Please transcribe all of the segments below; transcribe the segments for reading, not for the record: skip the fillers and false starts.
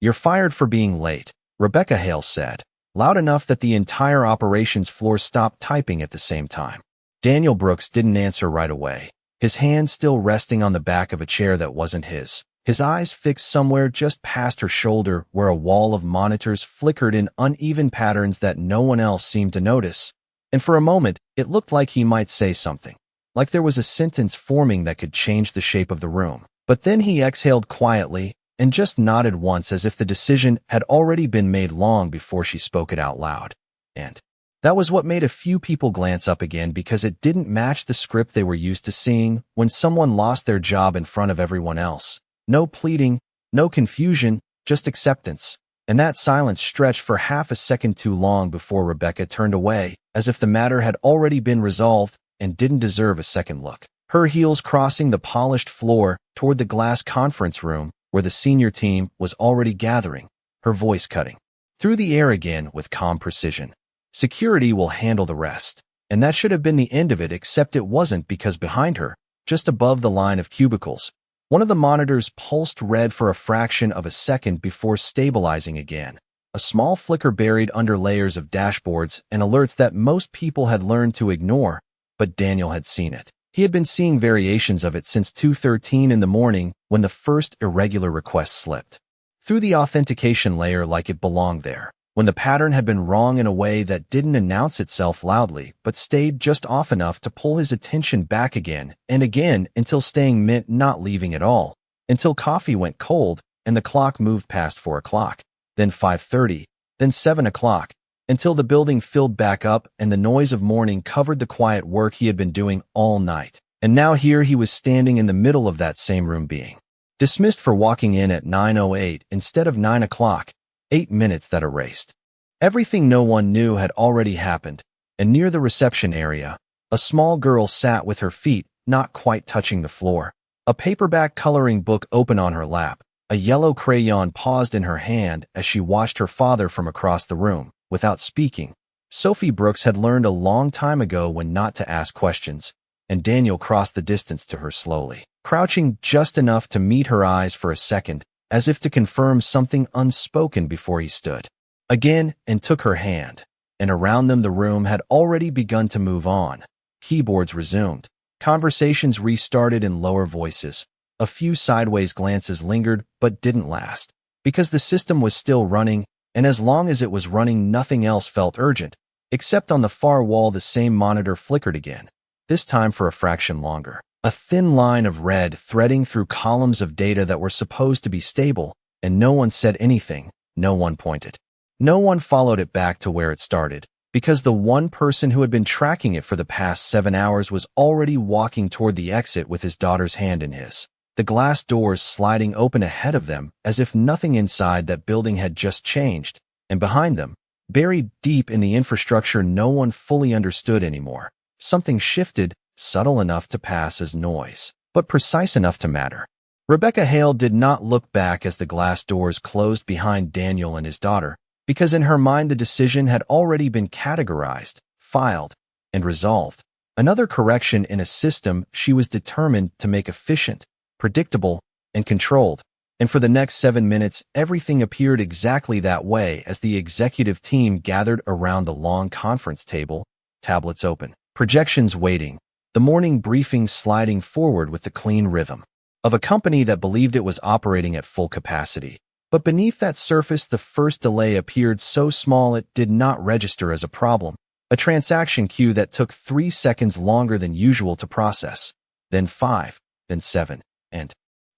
"You're fired for being late," Rebecca Hale said, loud enough that the entire operations floor stopped typing at the same time. Daniel Brooks didn't answer right away, his hand still resting on the back of a chair that wasn't his eyes fixed somewhere just past her shoulder where a wall of monitors flickered in uneven patterns that no one else seemed to notice. And for a moment, it looked like he might say something, like there was a sentence forming that could change the shape of the room. But then he exhaled quietly and just nodded once as if the decision had already been made long before she spoke it out loud. And that was what made a few people glance up again, because it didn't match the script they were used to seeing when someone lost their job in front of everyone else. No pleading, no confusion, just acceptance. And that silence stretched for half a second too long before Rebecca turned away, as if the matter had already been resolved and didn't deserve a second look. Her heels crossing the polished floor toward the glass conference room where the senior team was already gathering, her voice cutting through the air again with calm precision. "Security will handle the rest." And that should have been the end of it, except it wasn't, because behind her, just above the line of cubicles, one of the monitors pulsed red for a fraction of a second before stabilizing again, a small flicker buried under layers of dashboards and alerts that most people had learned to ignore, but Daniel had seen it. He had been seeing variations of it since 2:13 in the morning when the first irregular request slipped through the authentication layer like it belonged there, when the pattern had been wrong in a way that didn't announce itself loudly but stayed just off enough to pull his attention back again and again until staying meant not leaving at all, until coffee went cold and the clock moved past 4 o'clock, then 5:30, then 7 o'clock, until the building filled back up and the noise of morning covered the quiet work he had been doing all night. And now here he was standing in the middle of that same room, being dismissed for walking in at 9:08 instead of 9 o'clock, 8 minutes that erased everything no one knew had already happened. And near the reception area, a small girl sat with her feet not quite touching the floor, a paperback coloring book open on her lap, a yellow crayon paused in her hand as she watched her father from across the room. Without speaking, Sophie Brooks had learned a long time ago when not to ask questions, and Daniel crossed the distance to her slowly, crouching just enough to meet her eyes for a second, as if to confirm something unspoken before he stood again and took her hand. And around them the room had already begun to move on. Keyboards resumed. Conversations restarted in lower voices. A few sideways glances lingered but didn't last, because the system was still running, and as long as it was running nothing else felt urgent, except on the far wall the same monitor flickered again, this time for a fraction longer. A thin line of red threading through columns of data that were supposed to be stable, and no one said anything, no one pointed. No one followed it back to where it started, because the one person who had been tracking it for the past 7 hours was already walking toward the exit with his daughter's hand in his, the glass doors sliding open ahead of them as if nothing inside that building had just changed, and behind them, buried deep in the infrastructure no one fully understood anymore, something shifted, subtle enough to pass as noise, but precise enough to matter. Rebecca Hale did not look back as the glass doors closed behind Daniel and his daughter, because in her mind the decision had already been categorized, filed, and resolved. Another correction in a system she was determined to make efficient, predictable, and controlled. And for the next 7 minutes, everything appeared exactly that way as the executive team gathered around the long conference table, tablets open, projections waiting, the morning briefing sliding forward with the clean rhythm of a company that believed it was operating at full capacity. But beneath that surface, the first delay appeared so small it did not register as a problem, a transaction queue that took 3 seconds longer than usual to process, then 5, then 7, and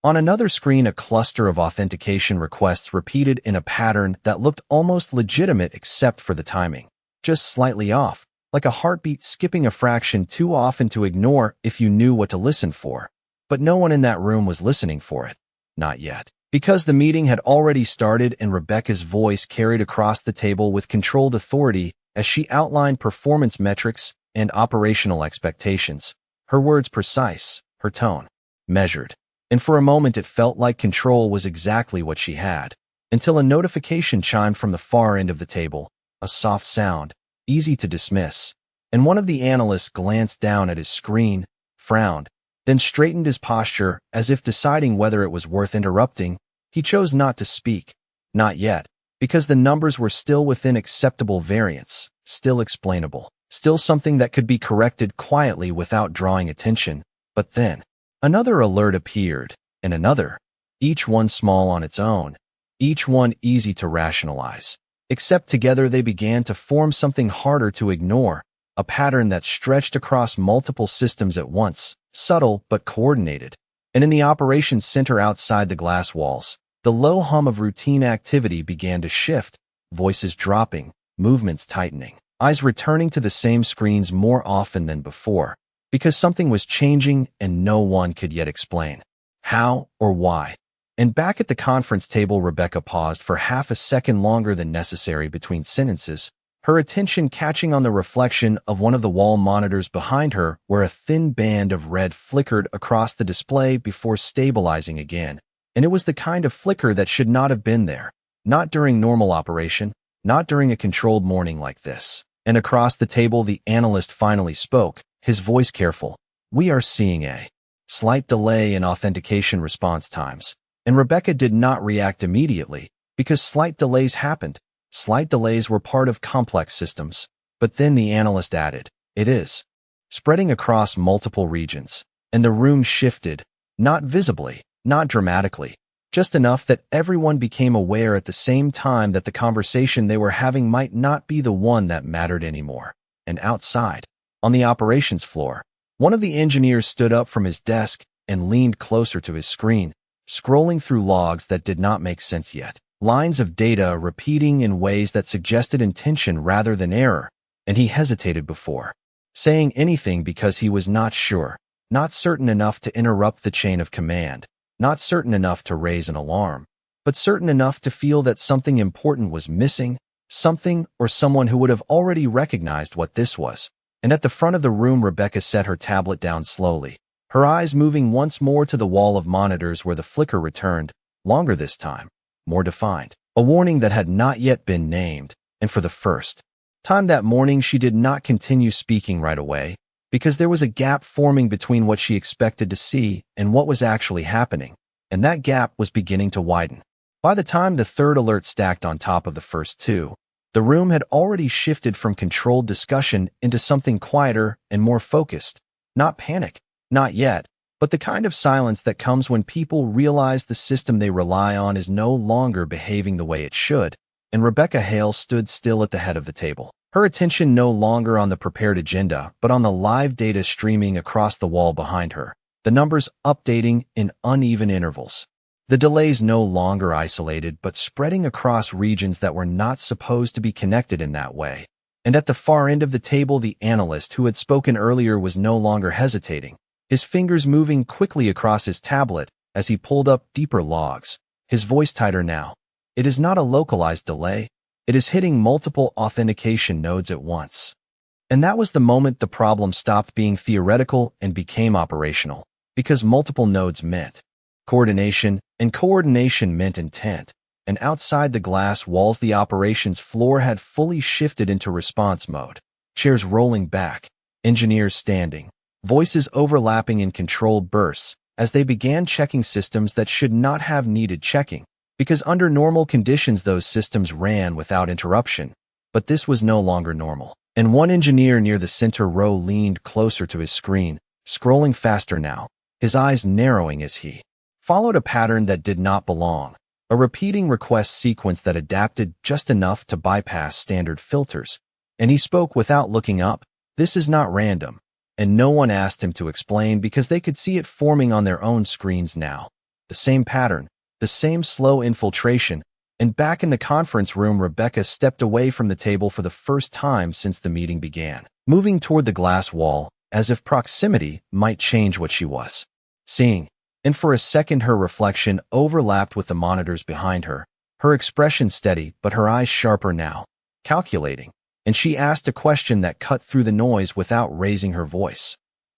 on another screen a cluster of authentication requests repeated in a pattern that looked almost legitimate except for the timing, just slightly off, like a heartbeat skipping a fraction too often to ignore if you knew what to listen for. But no one in that room was listening for it. Not yet. Because the meeting had already started and Rebecca's voice carried across the table with controlled authority as she outlined performance metrics and operational expectations. Her words precise, her tone measured. And for a moment it felt like control was exactly what she had, until a notification chimed from the far end of the table, a soft sound, easy to dismiss, and one of the analysts glanced down at his screen, frowned, then straightened his posture as if deciding whether it was worth interrupting. He chose not to speak, Not yet, because the numbers were still within acceptable variance, still explainable, still something that could be corrected quietly without drawing attention. But then, another alert appeared, and another, each one small on its own, each one easy to rationalize. Except together they began to form something harder to ignore, a pattern that stretched across multiple systems at once, subtle but coordinated. And in the operations center outside the glass walls, the low hum of routine activity began to shift, voices dropping, movements tightening, eyes returning to the same screens more often than before, because something was changing and no one could yet explain how or why. And back at the conference table, Rebecca paused for half a second longer than necessary between sentences, her attention catching on the reflection of one of the wall monitors behind her, where a thin band of red flickered across the display before stabilizing again. And it was the kind of flicker that should not have been there. Not during normal operation, not during a controlled morning like this. And across the table, the analyst finally spoke, his voice careful. "We are seeing a slight delay in authentication response times." And Rebecca did not react immediately, because slight delays happened. Slight delays were part of complex systems. But then the analyst added, "It is spreading across multiple regions." And the room shifted, not visibly, not dramatically, just enough that everyone became aware at the same time that the conversation they were having might not be the one that mattered anymore. And outside, on the operations floor, one of the engineers stood up from his desk and leaned closer to his screen, scrolling through logs that did not make sense yet. Lines of data repeating in ways that suggested intention rather than error, and he hesitated before saying anything because he was not sure, not certain enough to interrupt the chain of command, not certain enough to raise an alarm, but certain enough to feel that something important was missing, something or someone who would have already recognized what this was. And at the front of the room, Rebecca set her tablet down slowly, her eyes moving once more to the wall of monitors where the flicker returned, longer this time, more defined, a warning that had not yet been named. And for the first time that morning, she did not continue speaking right away, because there was a gap forming between what she expected to see and what was actually happening, and that gap was beginning to widen. By the time the third alert stacked on top of the first two, the room had already shifted from controlled discussion into something quieter and more focused. Not panic, not yet, but the kind of silence that comes when people realize the system they rely on is no longer behaving the way it should. And Rebecca Hale stood still at the head of the table, her attention no longer on the prepared agenda, but on the live data streaming across the wall behind her, the numbers updating in uneven intervals. The delays no longer isolated, but spreading across regions that were not supposed to be connected in that way. And at the far end of the table, the analyst who had spoken earlier was no longer hesitating, his fingers moving quickly across his tablet as he pulled up deeper logs, his voice tighter now. It is not a localized delay. It is hitting multiple authentication nodes at once. And that was the moment the problem stopped being theoretical and became operational, because multiple nodes meant coordination, and coordination meant intent. And outside the glass walls, the operations floor had fully shifted into response mode. Chairs rolling back, engineers standing, voices overlapping in controlled bursts as they began checking systems that should not have needed checking, because under normal conditions those systems ran without interruption. But this was no longer normal. And one engineer near the center row leaned closer to his screen, scrolling faster now, his eyes narrowing as he followed a pattern that did not belong, a repeating request sequence that adapted just enough to bypass standard filters. And he spoke without looking up. "This is not random." And no one asked him to explain, because they could see it forming on their own screens now. The same pattern, the same slow infiltration. And back in the conference room, Rebecca stepped away from the table for the first time since the meeting began, moving toward the glass wall, as if proximity might change what she was seeing. And for a second her reflection overlapped with the monitors behind her, her expression steady but her eyes sharper now, calculating. And she asked a question that cut through the noise without raising her voice.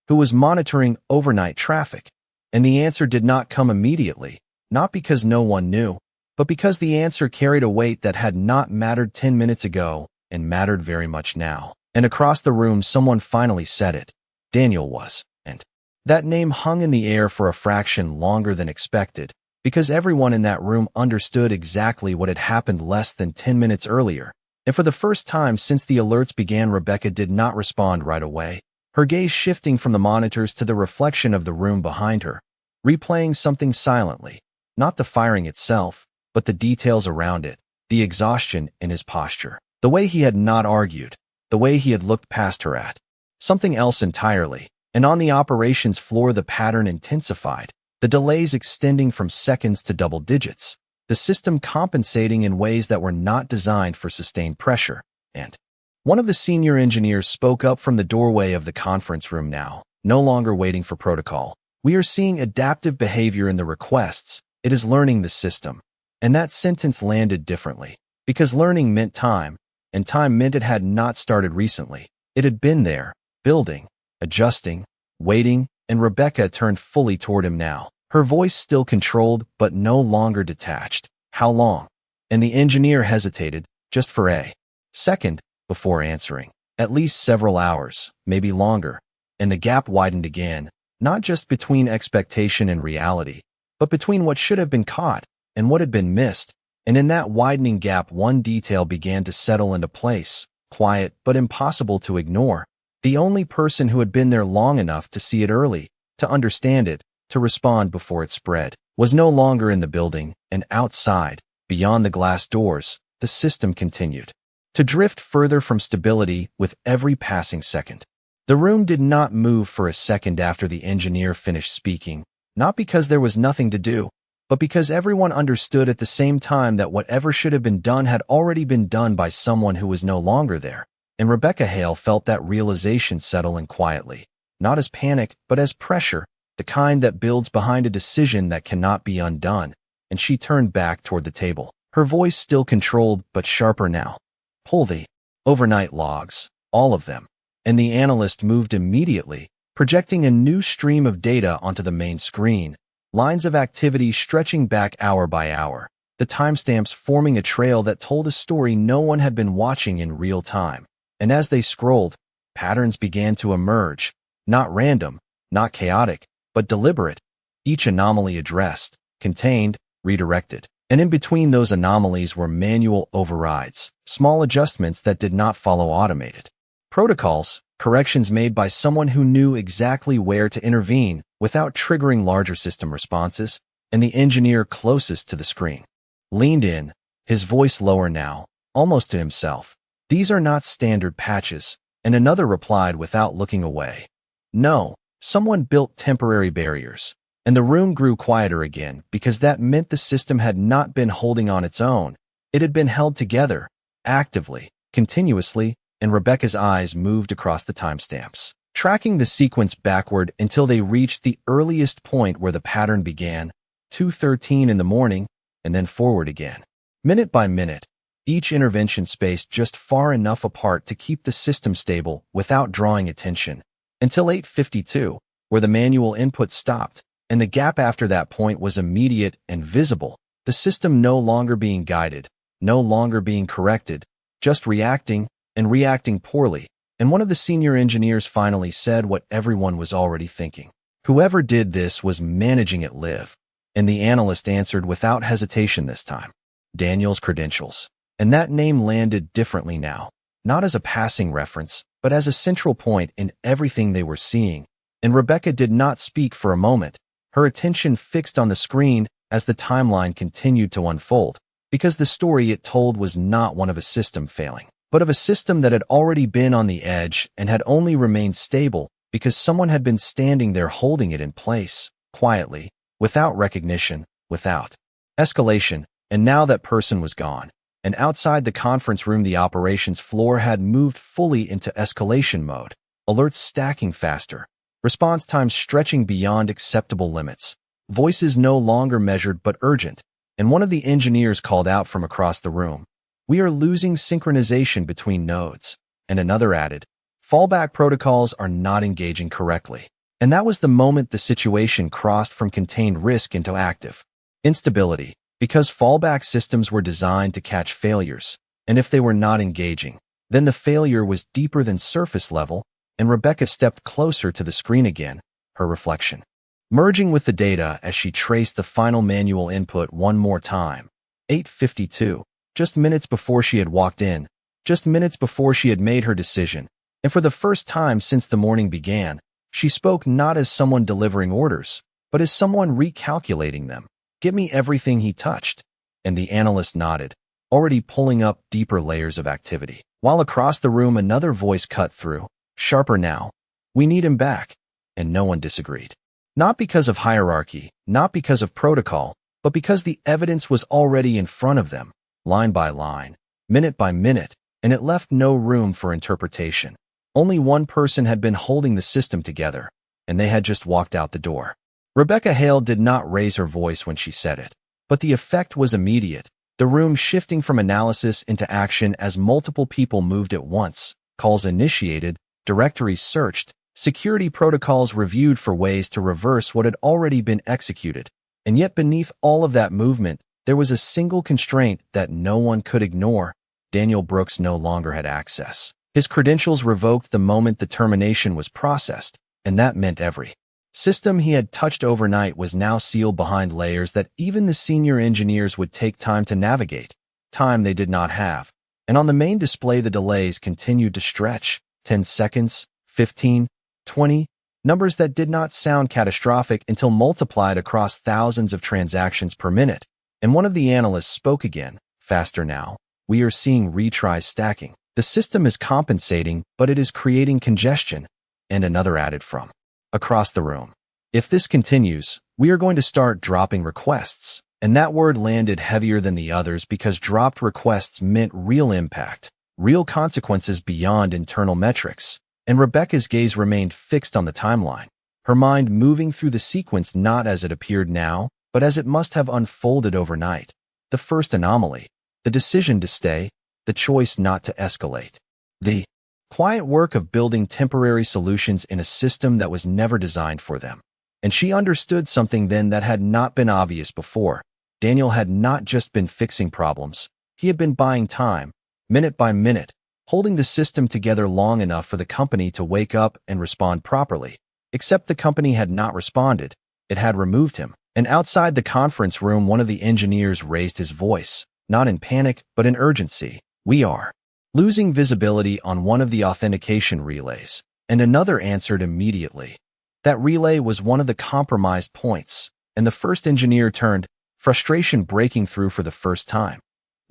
Who was monitoring overnight traffic? And the answer did not come immediately, not because no one knew, but because the answer carried a weight that had not mattered 10 minutes ago and mattered very much now. And across the room someone finally said it. Daniel was. And that name hung in the air for a fraction longer than expected, because everyone in that room understood exactly what had happened less than 10 minutes earlier. And for the first time since the alerts began, Rebecca did not respond right away, her gaze shifting from the monitors to the reflection of the room behind her, replaying something silently, not the firing itself, but the details around it, the exhaustion in his posture, the way he had not argued, the way he had looked past her at something else entirely. And on the operations floor, the pattern intensified, the delays extending from seconds to double digits, the system compensating in ways that were not designed for sustained pressure. And one of the senior engineers spoke up from the doorway of the conference room now, no longer waiting for protocol. "We are seeing adaptive behavior in the requests. It is learning the system." And that sentence landed differently, because learning meant time, and time meant it had not started recently. It had been there, building, adjusting, waiting, and Rebecca turned fully toward him now, her voice still controlled but no longer detached. "How long?" And the engineer hesitated, just for a second, before answering. "At least several hours, maybe longer." And the gap widened again, not just between expectation and reality, but between what should have been caught and what had been missed. And in that widening gap, one detail began to settle into place, quiet but impossible to ignore. The only person who had been there long enough to see it early, to understand it, to respond before it spread, was no longer in the building, and outside, beyond the glass doors, the system continued to drift further from stability with every passing second. The room did not move for a second after the engineer finished speaking, not because there was nothing to do, but because everyone understood at the same time that whatever should have been done had already been done by someone who was no longer there. And Rebecca Hale felt that realization settle in quietly, not as panic, but as pressure, the kind that builds behind a decision that cannot be undone. And she turned back toward the table, her voice still controlled but sharper now. "Pull the overnight logs, all of them." And the analyst moved immediately, projecting a new stream of data onto the main screen, lines of activity stretching back hour by hour, the timestamps forming a trail that told a story no one had been watching in real time. And as they scrolled, patterns began to emerge, not random, not chaotic, but deliberate, each anomaly addressed, contained, redirected. And in between those anomalies were manual overrides, small adjustments that did not follow automated protocols, corrections made by someone who knew exactly where to intervene without triggering larger system responses. And the engineer closest to the screen leaned in, his voice lower now, almost to himself. "These are not standard patches." And another replied without looking away. "No, someone built temporary barriers." And the room grew quieter again, because that meant the system had not been holding on its own. It had been held together, actively, continuously, and Rebecca's eyes moved across the timestamps, tracking the sequence backward until they reached the earliest point where the pattern began, 2:13 in the morning, and then forward again, minute by minute, each intervention spaced just far enough apart to keep the system stable without drawing attention, until 8:52, where the manual input stopped, and the gap after that point was immediate and visible, the system no longer being guided, no longer being corrected, just reacting, and reacting poorly. And one of the senior engineers finally said what everyone was already thinking. "Whoever did this was managing it live." And the analyst answered without hesitation this time. "Daniel's credentials." And that name landed differently now, not as a passing reference, but as a central point in everything they were seeing. And Rebecca did not speak for a moment, her attention fixed on the screen as the timeline continued to unfold, because the story it told was not one of a system failing, but of a system that had already been on the edge and had only remained stable because someone had been standing there holding it in place, quietly, without recognition, without escalation. And now that person was gone. And outside the conference room, the operations floor had moved fully into escalation mode, alerts stacking faster, response times stretching beyond acceptable limits, voices no longer measured but urgent. And one of the engineers called out from across the room, "We are losing synchronization between nodes." And another added, "Fallback protocols are not engaging correctly." And that was the moment the situation crossed from contained risk into active instability. Because fallback systems were designed to catch failures, and if they were not engaging, then the failure was deeper than surface level. And Rebecca stepped closer to the screen again, her reflection merging with the data as she traced the final manual input one more time. 8:52, just minutes before she had walked in, just minutes before she had made her decision, and for the first time since the morning began, she spoke not as someone delivering orders, but as someone recalculating them. "Give me everything he touched." And the analyst nodded, already pulling up deeper layers of activity. While across the room another voice cut through, sharper now. "We need him back." And no one disagreed. Not because of hierarchy, not because of protocol, but because the evidence was already in front of them, line by line, minute by minute, and it left no room for interpretation. Only one person had been holding the system together, and they had just walked out the door. Rebecca Hale did not raise her voice when she said it, but the effect was immediate, the room shifting from analysis into action as multiple people moved at once, calls initiated, directories searched, security protocols reviewed for ways to reverse what had already been executed. And yet beneath all of that movement, there was a single constraint that no one could ignore. Daniel Brooks no longer had access. His credentials revoked the moment the termination was processed, and that meant every system he had touched overnight was now sealed behind layers that even the senior engineers would take time to navigate, time they did not have. And on the main display the delays continued to stretch, 10 seconds, 15, 20, numbers that did not sound catastrophic until multiplied across thousands of transactions per minute. And one of the analysts spoke again, "Faster now. We are seeing retries stacking. The system is compensating, but it is creating congestion." And another added from across the room, "If this continues, we are going to start dropping requests." And that word landed heavier than the others because dropped requests meant real impact, real consequences beyond internal metrics. And Rebecca's gaze remained fixed on the timeline, her mind moving through the sequence not as it appeared now, but as it must have unfolded overnight. The first anomaly, the decision to stay, the choice not to escalate. The quiet work of building temporary solutions in a system that was never designed for them. And she understood something then that had not been obvious before. Daniel had not just been fixing problems, he had been buying time, minute by minute, holding the system together long enough for the company to wake up and respond properly. Except the company had not responded, it had removed him. And outside the conference room one of the engineers raised his voice, not in panic but in urgency. "We are losing visibility on one of the authentication relays." And another answered immediately. That relay was one of the compromised points, and the first engineer turned, frustration breaking through for the first time.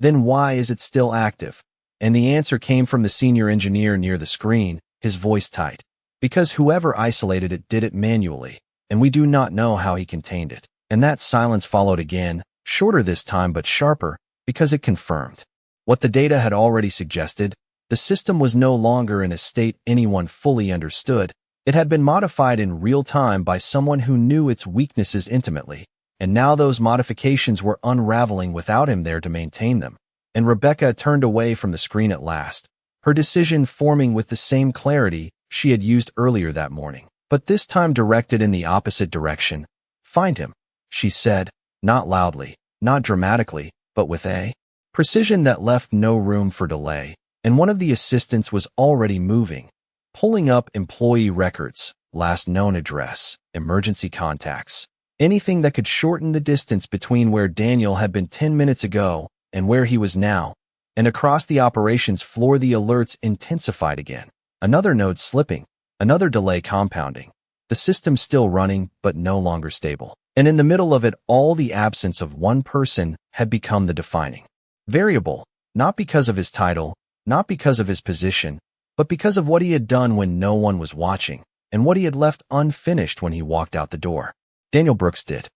"Then why is it still active?" And the answer came from the senior engineer near the screen, his voice tight. "Because whoever isolated it did it manually, and we do not know how he contained it." And that silence followed again, shorter this time but sharper, because it confirmed what the data had already suggested. The system was no longer in a state anyone fully understood. It had been modified in real time by someone who knew its weaknesses intimately, and now those modifications were unraveling without him there to maintain them. And Rebecca turned away from the screen at last, her decision forming with the same clarity she had used earlier that morning, but this time directed in the opposite direction. "Find him," she said, not loudly, not dramatically, but with a precision that left no room for delay. And one of the assistants was already moving, pulling up employee records, last known address, emergency contacts, anything that could shorten the distance between where Daniel had been 10 minutes ago and where he was now. And across the operations floor the alerts intensified again. Another node slipping, another delay compounding. The system still running, but no longer stable. And in the middle of it all, the absence of one person had become the defining variable, not because of his title, not because of his position, but because of what he had done when no one was watching, and what he had left unfinished when he walked out the door. Daniel Brooks did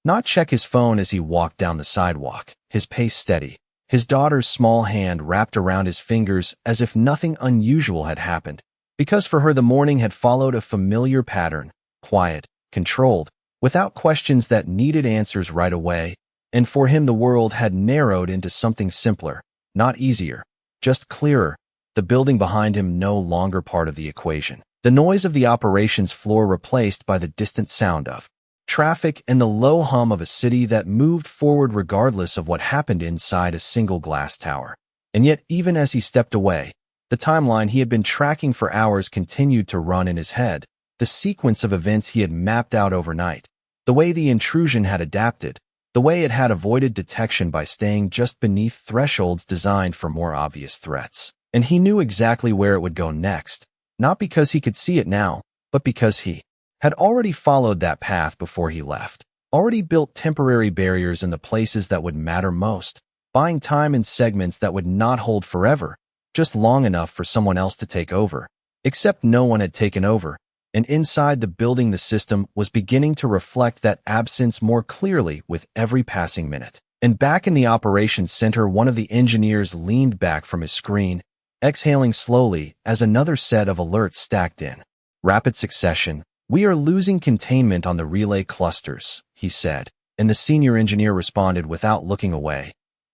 not check his phone as he walked down the sidewalk, his pace steady, his daughter's small hand wrapped around his fingers as if nothing unusual had happened, because for her the morning had followed a familiar pattern, quiet, controlled, without questions that needed answers right away, and for him the world had narrowed into something simpler, not easier, just clearer, the building behind him no longer part of the equation. The noise of the operations floor replaced by the distant sound of traffic and the low hum of a city that moved forward regardless of what happened inside a single glass tower. And yet, even as he stepped away, the timeline he had been tracking for hours continued to run in his head, the sequence of events he had mapped out overnight. The way the intrusion had adapted, the way it had avoided detection by staying just beneath thresholds designed for more obvious threats. And he knew exactly where it would go next, not because he could see it now, but because he had already followed that path before he left, already built temporary barriers in the places that would matter most, buying time in segments that would not hold forever, just long enough for someone else to take over. Except no one had taken over, and inside the building the system was beginning to reflect that absence more clearly with every passing minute. And back in the operations center, one of the engineers leaned back from his screen, exhaling slowly as another set of alerts stacked in rapid succession. "We are losing containment on the relay clusters," he said, and the senior engineer responded without looking away.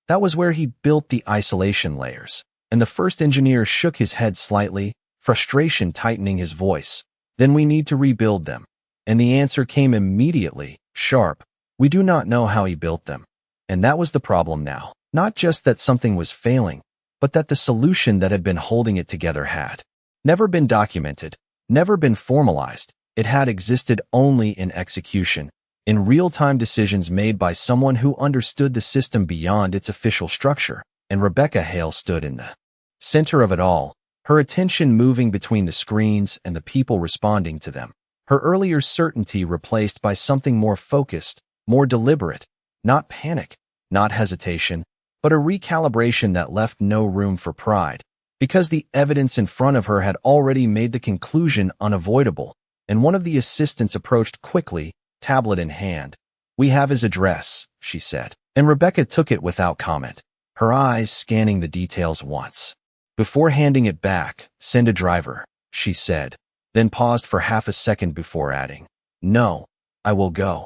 That was where he built the isolation layers, and the first engineer shook his head slightly, frustration tightening his voice. "Then we need to rebuild them." And the answer came immediately, sharp. "We do not know how he built them." And that was the problem now. Not just that something was failing, but that the solution that had been holding it together had never been documented, never been formalized. It had existed only in execution, in real-time decisions made by someone who understood the system beyond its official structure. And Rebecca Hale stood in the center of it all, her attention moving between the screens and the people responding to them. Her earlier certainty replaced by something more focused, more deliberate, not panic, not hesitation, but a recalibration that left no room for pride, because the evidence in front of her had already made the conclusion unavoidable. And one of the assistants approached quickly, tablet in hand. "We have his address," she said, and Rebecca took it without comment, her eyes scanning the details once. Before handing it back, "Send a driver," she said, then paused for half a second before adding, "No, I will go."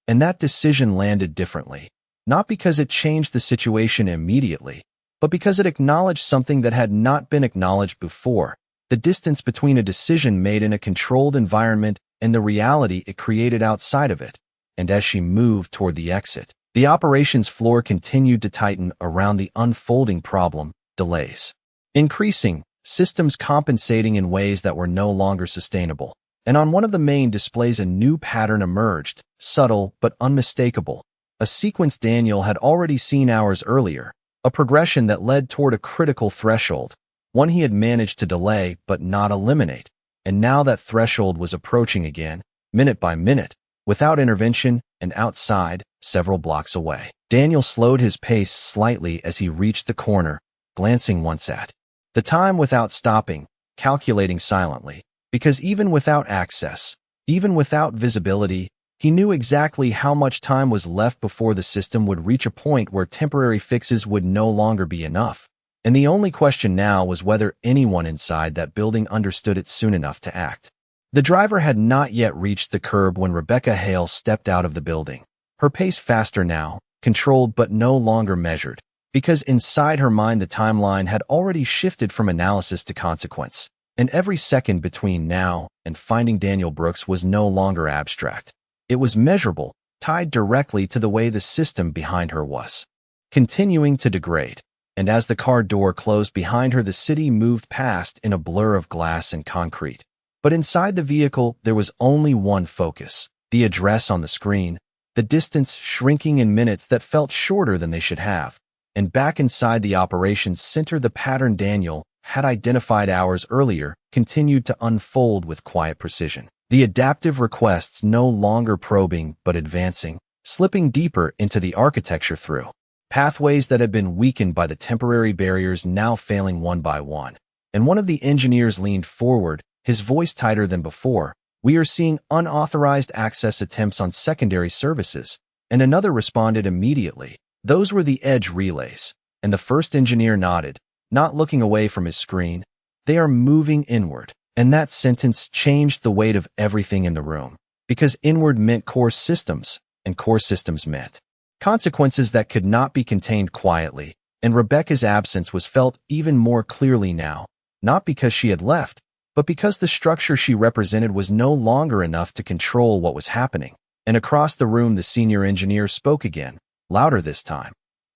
And that decision landed differently, not because it changed the situation immediately, but because it acknowledged something that had not been acknowledged before, the distance between a decision made in a controlled environment and the reality it created outside of it. And as she moved toward the exit, the operations floor continued to tighten around the unfolding problem: delays. Increasing, systems compensating in ways that were no longer sustainable. And on one of the main displays a new pattern emerged, subtle but unmistakable. A sequence Daniel had already seen hours earlier, a progression that led toward a critical threshold, one he had managed to delay but not eliminate. And now that threshold was approaching again, minute by minute, without intervention, and outside, several blocks away. Daniel slowed his pace slightly as he reached the corner, glancing once at the time without stopping, calculating silently, because even without access, even without visibility, he knew exactly how much time was left before the system would reach a point where temporary fixes would no longer be enough. And the only question now was whether anyone inside that building understood it soon enough to act. The driver had not yet reached the curb when Rebecca Hale stepped out of the building, her pace faster now, controlled but no longer measured, because inside her mind the timeline had already shifted from analysis to consequence, and every second between now and finding Daniel Brooks was no longer abstract. It was measurable, tied directly to the way the system behind her was continuing to degrade. And as the car door closed behind her, the city moved past in a blur of glass and concrete. But inside the vehicle, there was only one focus: the address on the screen, the distance shrinking in minutes that felt shorter than they should have. And back inside the operations center, the pattern Daniel had identified hours earlier continued to unfold with quiet precision. The adaptive requests no longer probing but advancing, slipping deeper into the architecture through pathways that had been weakened by the temporary barriers now failing one by one. And one of the engineers leaned forward, his voice tighter than before. "We are seeing unauthorized access attempts on secondary services." And another responded immediately. "Those were the edge relays." And the first engineer nodded, not looking away from his screen. "They are moving inward." And that sentence changed the weight of everything in the room, because inward meant core systems, and core systems meant consequences that could not be contained quietly. And Rebecca's absence was felt even more clearly now, not because she had left, but because the structure she represented was no longer enough to control what was happening. And across the room the senior engineer spoke again, louder this time.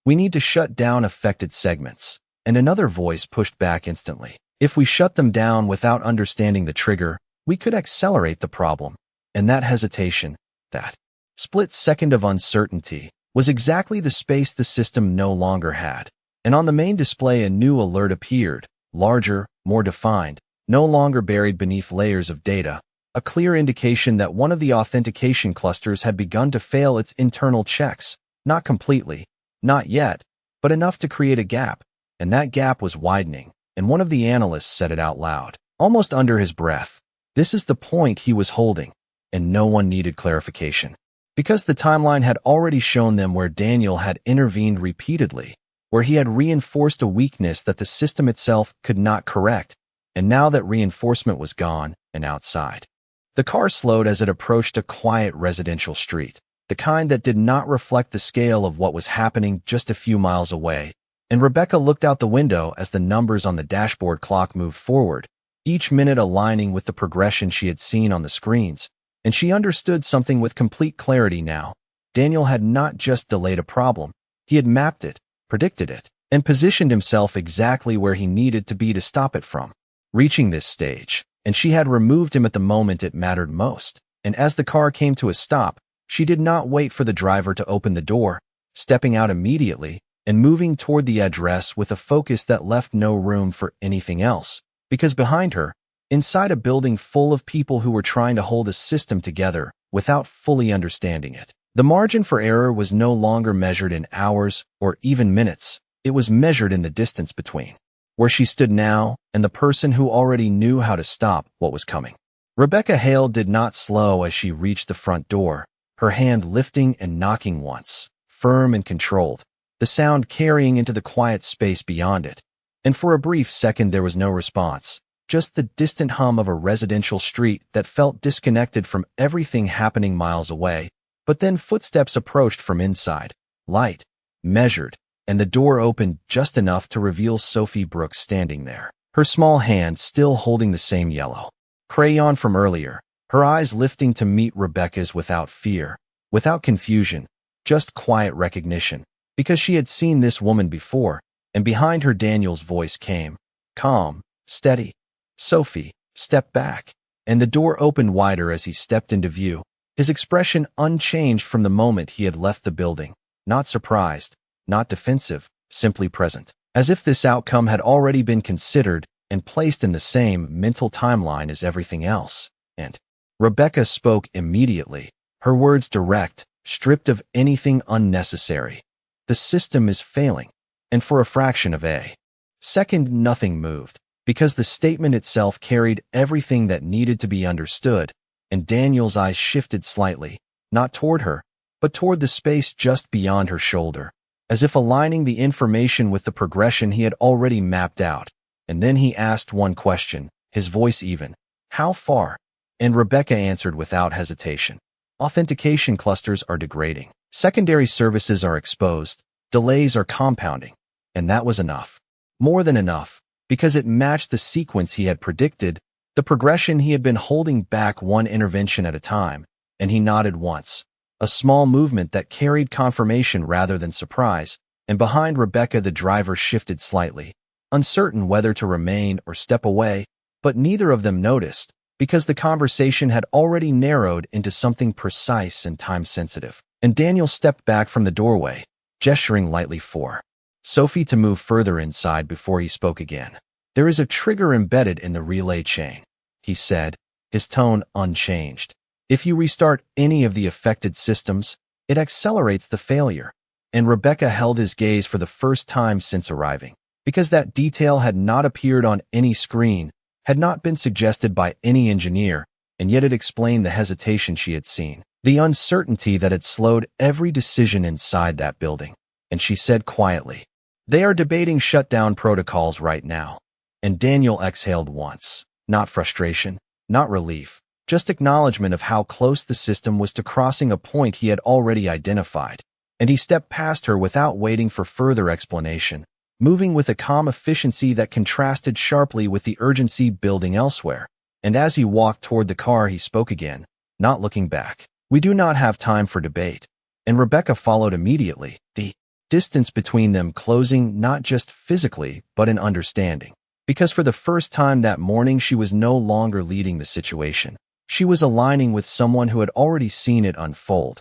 "We need to shut down affected segments." And another voice pushed back instantly. "If we shut them down without understanding the trigger, we could accelerate the problem." And that hesitation, that split second of uncertainty, was exactly the space the system no longer had. And on the main display a new alert appeared, larger, more defined, no longer buried beneath layers of data, a clear indication that one of the authentication clusters had begun to fail its internal checks, not completely, not yet, but enough to create a gap, and that gap was widening, and one of the analysts said it out loud, almost under his breath. This is the point he was holding, and no one needed clarification. Because the timeline had already shown them where Daniel had intervened repeatedly, where he had reinforced a weakness that the system itself could not correct, and now that reinforcement was gone and outside. The car slowed as it approached a quiet residential street, the kind that did not reflect the scale of what was happening just a few miles away, and Rebecca looked out the window as the numbers on the dashboard clock moved forward, each minute aligning with the progression she had seen on the screens, and she understood something with complete clarity now. Daniel had not just delayed a problem, he had mapped it, predicted it, and positioned himself exactly where he needed to be to stop it from reaching this stage, and she had removed him at the moment it mattered most. And as the car came to a stop, she did not wait for the driver to open the door, stepping out immediately and moving toward the address with a focus that left no room for anything else, because behind her, inside a building full of people who were trying to hold a system together without fully understanding it, the margin for error was no longer measured in hours or even minutes. It was measured in the distance between where she stood now and the person who already knew how to stop what was coming. Rebecca Hale did not slow as she reached the front door, her hand lifting and knocking once, firm and controlled, the sound carrying into the quiet space beyond it. And for a brief second there was no response, just the distant hum of a residential street that felt disconnected from everything happening miles away. But then footsteps approached from inside, light, measured, and the door opened just enough to reveal Sophie Brooks standing there, her small hand still holding the same yellow crayon from earlier, her eyes lifting to meet Rebecca's without fear, without confusion, just quiet recognition, because she had seen this woman before, and behind her Daniel's voice came, calm, steady. Sophie, step back. And the door opened wider as he stepped into view, his expression unchanged from the moment he had left the building, not surprised, not defensive, simply present, as if this outcome had already been considered and placed in the same mental timeline as everything else. And Rebecca spoke immediately, her words direct, stripped of anything unnecessary. The system is failing, and for a fraction of a second nothing moved, because the statement itself carried everything that needed to be understood, and Daniel's eyes shifted slightly, not toward her, but toward the space just beyond her shoulder, as if aligning the information with the progression he had already mapped out. And then he asked one question, his voice even, how far? And Rebecca answered without hesitation. Authentication clusters are degrading. Secondary services are exposed. Delays are compounding. And that was enough. More than enough, because it matched the sequence he had predicted, the progression he had been holding back one intervention at a time, and he nodded once. A small movement that carried confirmation rather than surprise, and behind Rebecca the driver shifted slightly, uncertain whether to remain or step away, but neither of them noticed, because the conversation had already narrowed into something precise and time-sensitive. And Daniel stepped back from the doorway, gesturing lightly for Sophie to move further inside before he spoke again. There is a trigger embedded in the relay chain, he said, his tone unchanged. If you restart any of the affected systems, it accelerates the failure. And Rebecca held his gaze for the first time since arriving, because that detail had not appeared on any screen, had not been suggested by any engineer, and yet it explained the hesitation she had seen, the uncertainty that had slowed every decision inside that building. And she said quietly, they are debating shutdown protocols right now. And Daniel exhaled once, not frustration, not relief, just acknowledgement of how close the system was to crossing a point he had already identified. And he stepped past her without waiting for further explanation, moving with a calm efficiency that contrasted sharply with the urgency building elsewhere. And as he walked toward the car he spoke again, not looking back. We do not have time for debate. And Rebecca followed immediately, the distance between them closing not just physically but in understanding. Because for the first time that morning she was no longer leading the situation. She was aligning with someone who had already seen it unfold.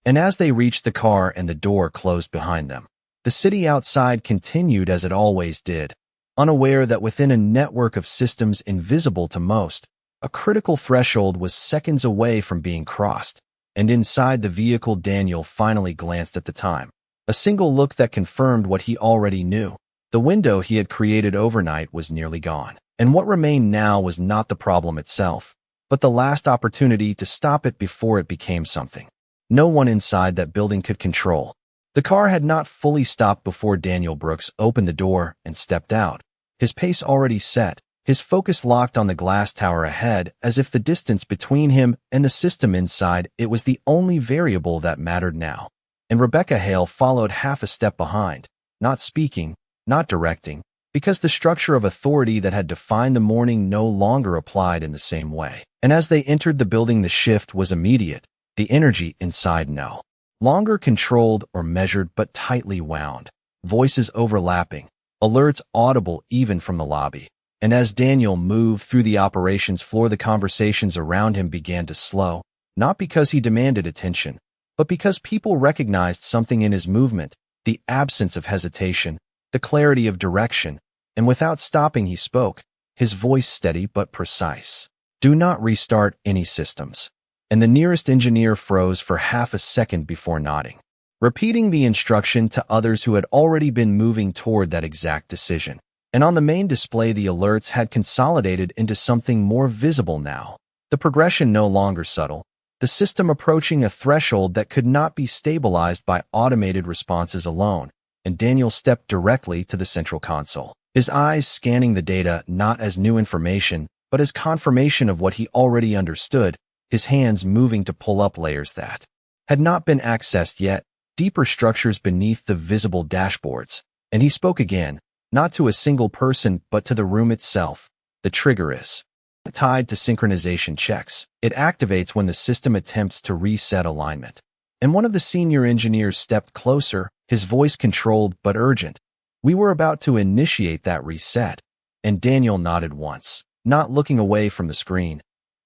And as they reached the car and the door closed behind them, the city outside continued as it always did, unaware that within a network of systems invisible to most, a critical threshold was seconds away from being crossed. And inside the vehicle, Daniel finally glanced at the time. A single look that confirmed what he already knew. The window he had created overnight was nearly gone. And what remained now was not the problem itself, but the last opportunity to stop it before it became something no one inside that building could control. The car had not fully stopped before Daniel Brooks opened the door and stepped out, his pace already set, his focus locked on the glass tower ahead, as if the distance between him and the system inside it was the only variable that mattered now. And Rebecca Hale followed half a step behind, not speaking, not directing, because the structure of authority that had defined the morning no longer applied in the same way. And as they entered the building, the shift was immediate, the energy inside no longer controlled or measured but tightly wound, voices overlapping, alerts audible even from the lobby. And as Daniel moved through the operations floor, the conversations around him began to slow, not because he demanded attention, but because people recognized something in his movement, the absence of hesitation, the clarity of direction, and without stopping he spoke, his voice steady but precise. Do not restart any systems. And the nearest engineer froze for half a second before nodding, repeating the instruction to others who had already been moving toward that exact decision. And on the main display, the alerts had consolidated into something more visible now. The progression no longer subtle, the system approaching a threshold that could not be stabilized by automated responses alone. And Daniel stepped directly to the central console, his eyes scanning the data not as new information, but as confirmation of what he already understood, his hands moving to pull up layers that had not been accessed yet, deeper structures beneath the visible dashboards. And he spoke again, not to a single person but to the room itself. The trigger is tied to synchronization checks. It activates when the system attempts to reset alignment. And one of the senior engineers stepped closer, his voice controlled but urgent. We were about to initiate that reset. And Daniel nodded once, not looking away from the screen.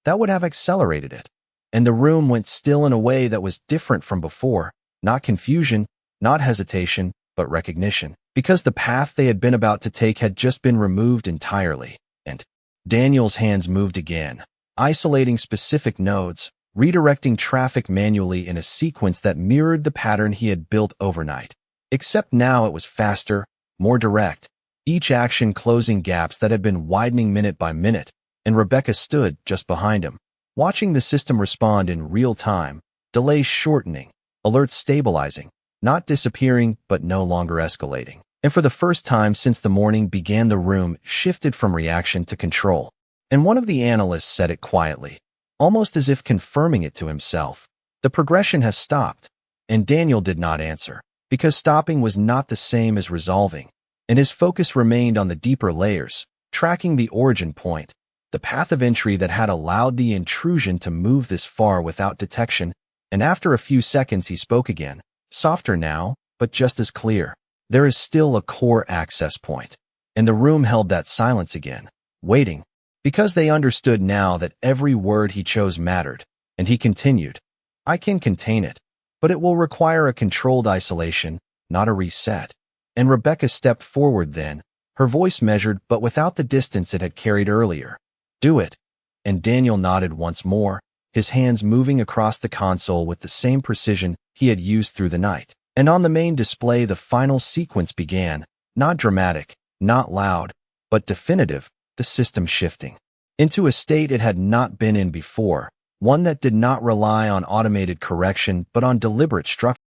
That would have accelerated it. And the room went still in a way that was different from before, not confusion, not hesitation, but recognition, because the path they had been about to take had just been removed entirely. And Daniel's hands moved again, isolating specific nodes, redirecting traffic manually in a sequence that mirrored the pattern he had built overnight. Except now it was faster, more direct, each action closing gaps that had been widening minute by minute. And Rebecca stood just behind him, watching the system respond in real time, delays shortening, alerts stabilizing, not disappearing but no longer escalating. And for the first time since the morning began, the room shifted from reaction to control. And one of the analysts said it quietly, almost as if confirming it to himself. The progression has stopped. And Daniel did not answer, because stopping was not the same as resolving. And his focus remained on the deeper layers, tracking the origin point, the path of entry that had allowed the intrusion to move this far without detection. And after a few seconds he spoke again, softer now, but just as clear. There is still a core access point. And the room held that silence again, waiting, because they understood now that every word he chose mattered. And he continued, I can contain it, but it will require a controlled isolation, not a reset. And Rebecca stepped forward then, her voice measured but without the distance it had carried earlier. Do it. And Daniel nodded once more, his hands moving across the console with the same precision he had used through the night. And on the main display the final sequence began, not dramatic, not loud, but definitive, the system shifting into a state it had not been in before, one that did not rely on automated correction but on deliberate structure.